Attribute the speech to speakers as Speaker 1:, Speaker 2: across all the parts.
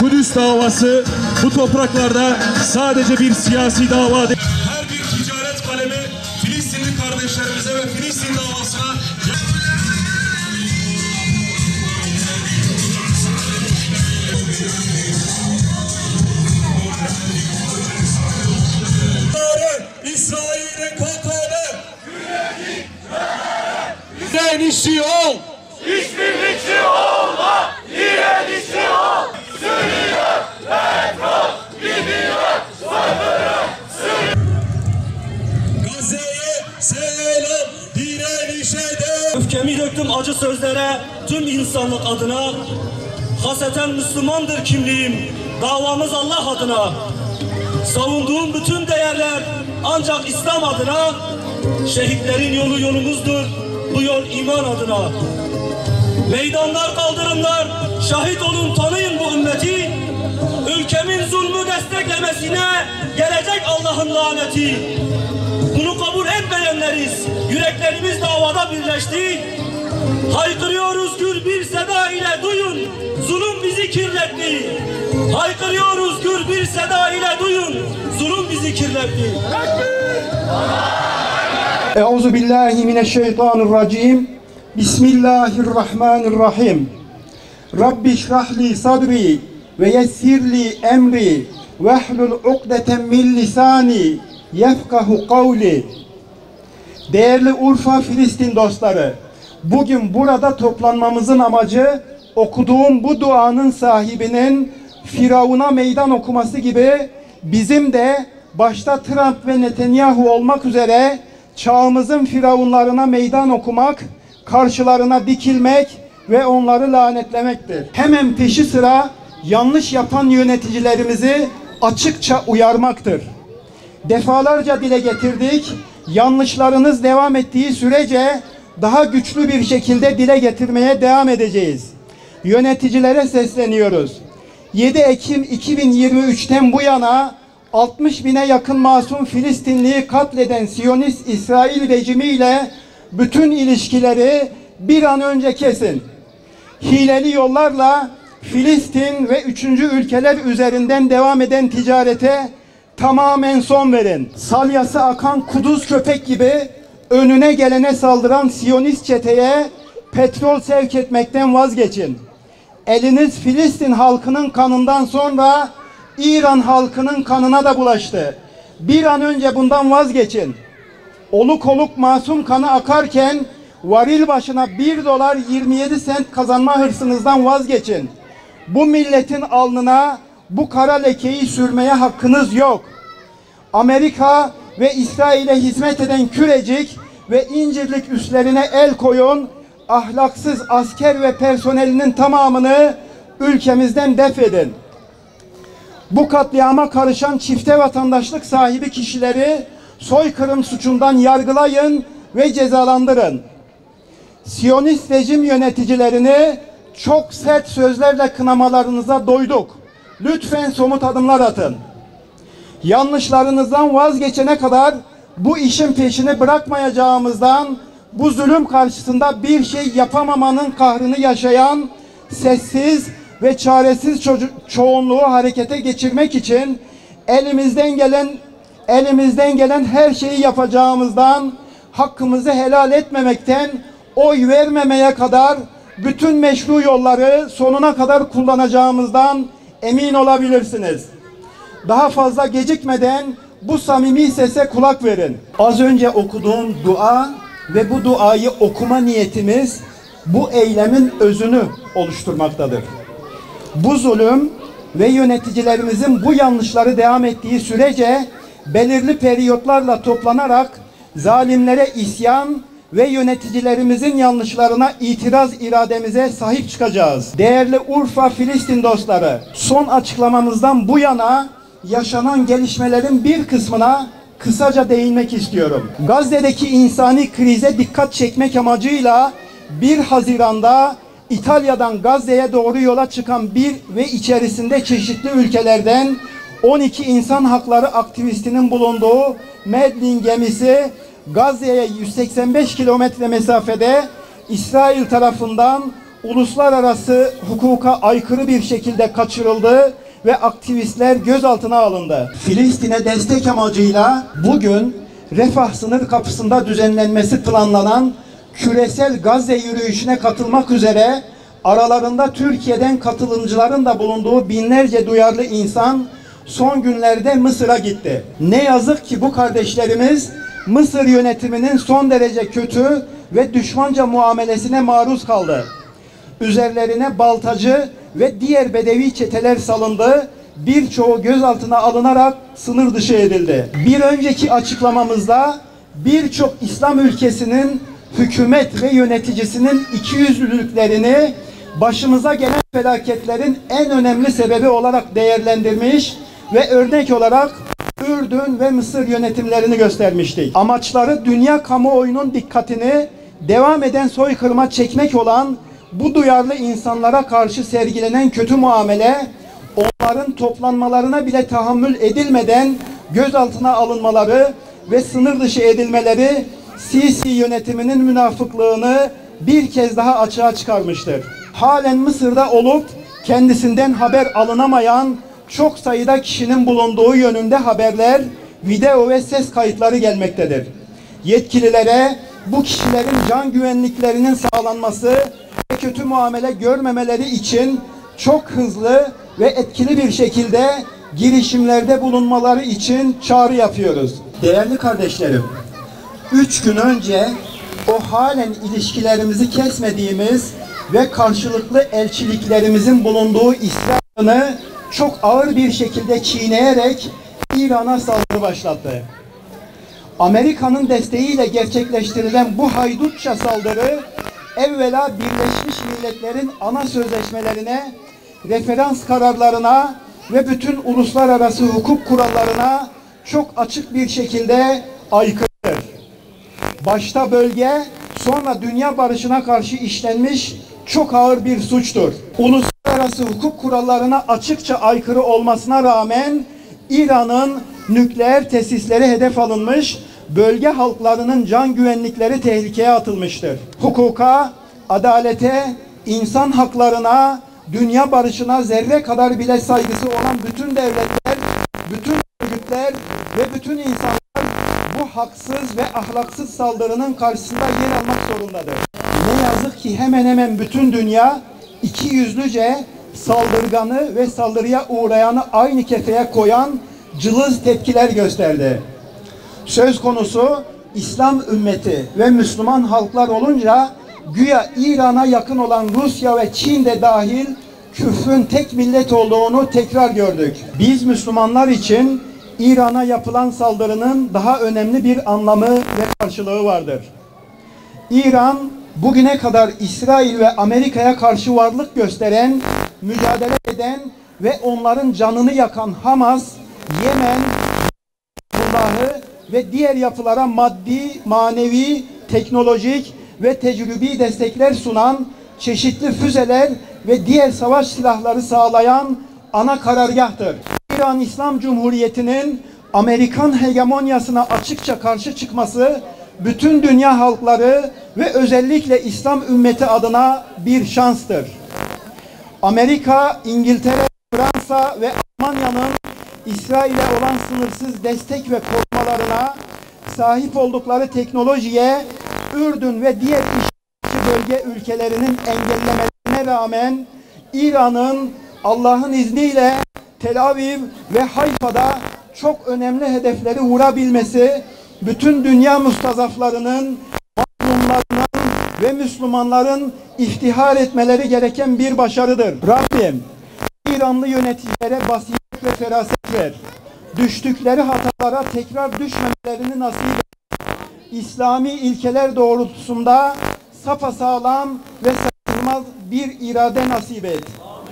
Speaker 1: Kudüs davası bu topraklarda sadece bir siyasi dava değil. Her bir ticaret kalemi Filistinli kardeşlerimize ve Filistin davasına İsrail'e kalkanı direnişçi ol.
Speaker 2: İşbirlikçi olma, direnişçi ol. Sürüyor, petrol gidiyor, soykırım
Speaker 1: Gazze'ye selam, direnişe de.
Speaker 3: Öfkemi döktüm acı sözlere tüm insanlık adına. Haseten Müslümandır kimliğim, davamız Allah adına. Savunduğum bütün değerler ancak İslam adına. Şehitlerin yolu yolumuzdur, bu yol iman adına. Meydanlar, kaldırımlar, şahit olun, tanıyın bu ümmeti. Ülkemin zulmü desteklemesine gelecek Allah'ın laneti. Bunu kabul etmeyenleriz, yüreklerimiz davada birleşti. Haykırıyoruz gür bir seda ile, duyun, zulüm bizi kirletti. Haykırıyoruz gür bir seda ile, duyun, zulüm bizi kirletti.
Speaker 4: Euzu billahi mineşşeytanirracim. Bismillahirrahmanirrahim. Rabbi şrahli sadri ve yessirli emri vehlul ukdeten min lisani yefkahu kavli. Değerli Urfa Filistin dostları, bugün burada toplanmamızın amacı okuduğum bu duanın sahibinin Firavun'a meydan okuması gibi bizim de başta Trump ve Netanyahu olmak üzere çağımızın firavunlarına meydan okumak, karşılarına dikilmek ve onları lanetlemektir. Hemen peşi sıra yanlış yapan yöneticilerimizi açıkça uyarmaktır. Defalarca dile getirdik, yanlışlarınız devam ettiği sürece daha güçlü bir şekilde dile getirmeye devam edeceğiz. Yöneticilere sesleniyoruz. 7 Ekim 2023'ten bu yana 60 bine yakın masum Filistinliyi katleden Siyonist İsrail rejimiyle bütün ilişkileri bir an önce kesin. Hileli yollarla Filistin ve 3. ülkeler üzerinden devam eden ticarete tamamen son verin. Salyası akan kuduz köpek gibi önüne gelene saldıran Siyonist çeteye petrol sevk etmekten vazgeçin. Eliniz Filistin halkının kanından sonra İran halkının kanına da bulaştı. Bir an önce bundan vazgeçin. Oluk oluk masum kanı akarken varil başına $1.27 kazanma hırsınızdan vazgeçin. Bu milletin alnına bu kara lekeyi sürmeye hakkınız yok. Amerika ve İsrail'e hizmet eden Kürecik ve İncirlik üslerine el koyun. Ahlaksız asker ve personelinin tamamını ülkemizden def edin. Bu katliama karışan çifte vatandaşlık sahibi kişileri soykırım suçundan yargılayın ve cezalandırın. Siyonist rejim yöneticilerini çok sert sözlerle kınamalarınıza doyduk. Lütfen somut adımlar atın. Yanlışlarınızdan vazgeçene kadar bu işin peşini bırakmayacağımızdan, bu zulüm karşısında bir şey yapamamanın kahrını yaşayan sessiz ve çaresiz çoğunluğu harekete geçirmek için elimizden gelen her şeyi yapacağımızdan, hakkımızı helal etmemekten oy vermemeye kadar bütün meşru yolları sonuna kadar kullanacağımızdan emin olabilirsiniz. Daha fazla gecikmeden bu samimi sese kulak verin. Az önce okuduğum dua ve bu duayı okuma niyetimiz bu eylemin özünü oluşturmaktadır. Bu zulüm ve yöneticilerimizin bu yanlışları devam ettiği sürece belirli periyotlarla toplanarak zalimlere isyan ve yöneticilerimizin yanlışlarına itiraz irademize sahip çıkacağız. Değerli Urfa Filistin dostları, son açıklamamızdan bu yana yaşanan gelişmelerin bir kısmına kısaca değinmek istiyorum. Gazze'deki insani krize dikkat çekmek amacıyla 1 Haziran'da İtalya'dan Gazze'ye doğru yola çıkan bir ve içerisinde çeşitli ülkelerden 12 insan hakları aktivistinin bulunduğu Medlin gemisi Gazze'ye 185 kilometre mesafede İsrail tarafından uluslararası hukuka aykırı bir şekilde kaçırıldı ve aktivistler gözaltına alındı. Filistin'e destek amacıyla bugün Refah sınır kapısında düzenlenmesi planlanan küresel Gazze yürüyüşüne katılmak üzere aralarında Türkiye'den katılımcıların da bulunduğu binlerce duyarlı insan son günlerde Mısır'a gitti. Ne yazık ki bu kardeşlerimiz Mısır yönetiminin son derece kötü ve düşmanca muamelesine maruz kaldı. Üzerlerine baltacı ve diğer bedevi çeteler salındı. Birçoğu gözaltına alınarak sınır dışı edildi. Bir önceki açıklamamızda birçok İslam ülkesinin hükümet ve yöneticisinin ikiyüzlülüklerini başımıza gelen felaketlerin en önemli sebebi olarak değerlendirmiş ve örnek olarak Ürdün ve Mısır yönetimlerini göstermiştik. Amaçları dünya kamuoyunun dikkatini devam eden soykırıma çekmek olan bu duyarlı insanlara karşı sergilenen kötü muamele, onların toplanmalarına bile tahammül edilmeden gözaltına alınmaları ve sınır dışı edilmeleri Sisi yönetiminin münafıklığını bir kez daha açığa çıkarmıştır. Halen Mısır'da olup kendisinden haber alınamayan çok sayıda kişinin bulunduğu yönünde haberler, video ve ses kayıtları gelmektedir. Yetkililere bu kişilerin can güvenliklerinin sağlanması ve kötü muamele görmemeleri için çok hızlı ve etkili bir şekilde girişimlerde bulunmaları için çağrı yapıyoruz. Değerli kardeşlerim, 3 gün önce o halen ilişkilerimizi kesmediğimiz ve karşılıklı elçiliklerimizin bulunduğu İsrail'i çok ağır bir şekilde çiğneyerek İran'a saldırı başlattı. Amerika'nın desteğiyle gerçekleştirilen bu haydutça saldırı evvela Birleşmiş Milletler'in ana sözleşmelerine, referans kararlarına ve bütün uluslararası hukuk kurallarına çok açık bir şekilde aykırıdır. Başta bölge, sonra dünya barışına karşı işlenmiş çok ağır bir suçtur. Uluslararası hukuk kurallarına açıkça aykırı olmasına rağmen İran'ın nükleer tesisleri hedef alınmış, bölge halklarının can güvenlikleri tehlikeye atılmıştır. Hukuka, adalete, insan haklarına, dünya barışına zerre kadar bile saygısı olan bütün devletler, bütün örgütler ve bütün insanlar bu haksız ve ahlaksız saldırının karşısında yer almak zorundadır. Ne yazık ki hemen hemen bütün dünya ikiyüzlüce saldırganı ve saldırıya uğrayanı aynı kefeye koyan cılız tepkiler gösterdi. Söz konusu İslam ümmeti ve Müslüman halklar olunca güya İran'a yakın olan Rusya ve Çin de dahil küfrün tek millet olduğunu tekrar gördük. Biz Müslümanlar için İran'a yapılan saldırının daha önemli bir anlamı ve karşılığı vardır. İran bugüne kadar İsrail ve Amerika'ya karşı varlık gösteren, mücadele eden ve onların canını yakan Hamas, Yemen, Hizbullah'ı ve diğer yapılara maddi, manevi, teknolojik ve tecrübi destekler sunan, çeşitli füzeler ve diğer savaş silahları sağlayan ana karargahtır. İran İslam Cumhuriyeti'nin Amerikan hegemonyasına açıkça karşı çıkması, bütün dünya halkları ve özellikle İslam ümmeti adına bir şanstır. Amerika, İngiltere, Fransa ve Almanya'nın İsrail'e olan sınırsız destek ve korumalarına, sahip oldukları teknolojiye, Ürdün ve diğer işgalci bölge ülkelerinin engellemelerine rağmen İran'ın Allah'ın izniyle Tel Aviv ve Hayfa'da çok önemli hedefleri vurabilmesi, bütün dünya mustazaflarının, mazlumlarının ve Müslümanların iftihar etmeleri gereken bir başarıdır. Rabbim, İranlı yöneticilere basiret ve feraset ver. Düştükleri hatalara tekrar düşmemelerini nasip et. İslami ilkeler doğrultusunda sapasağlam ve sarsılmaz bir irade nasip et.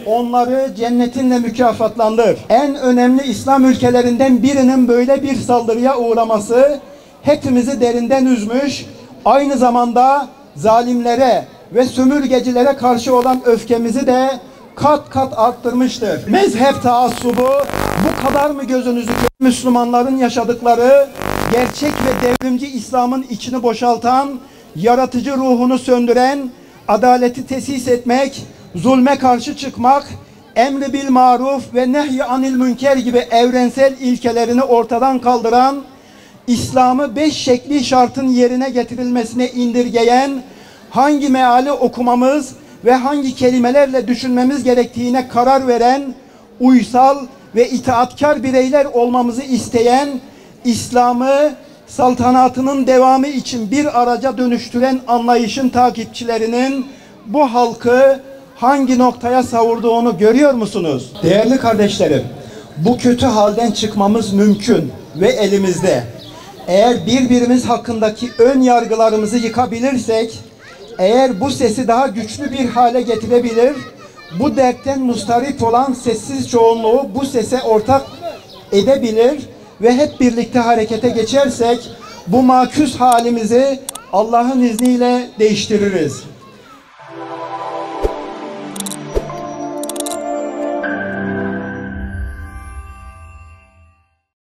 Speaker 4: Onları cennetinle mükafatlandır. En önemli İslam ülkelerinden birinin böyle bir saldırıya uğraması hepimizi derinden üzmüş, aynı zamanda zalimlere ve sömürgecilere karşı olan öfkemizi de kat kat arttırmıştır. Mezhep taassubu bu kadar mı gözünüzü Müslümanların yaşadıkları gerçek ve devrimci İslam'ın içini boşaltan, yaratıcı ruhunu söndüren, adaleti tesis etmek, zulme karşı çıkmak, emri bil maruf ve nehy anil münker gibi evrensel ilkelerini ortadan kaldıran, İslam'ı 5 şekli şartın yerine getirilmesine indirgeyen, hangi meali okumamız ve hangi kelimelerle düşünmemiz gerektiğine karar veren, uysal ve itaatkar bireyler olmamızı isteyen, İslam'ı saltanatının devamı için bir araca dönüştüren anlayışın takipçilerinin bu halkı hangi noktaya savurduğunu görüyor musunuz? Değerli kardeşlerim, bu kötü halden çıkmamız mümkün ve elimizde. Eğer birbirimiz hakkındaki ön yargılarımızı yıkabilirsek, eğer bu sesi daha güçlü bir hale getirebilir, bu dertten mustarip olan sessiz çoğunluğu bu sese ortak edebilir ve hep birlikte harekete geçersek, bu maküs halimizi Allah'ın izniyle değiştiririz.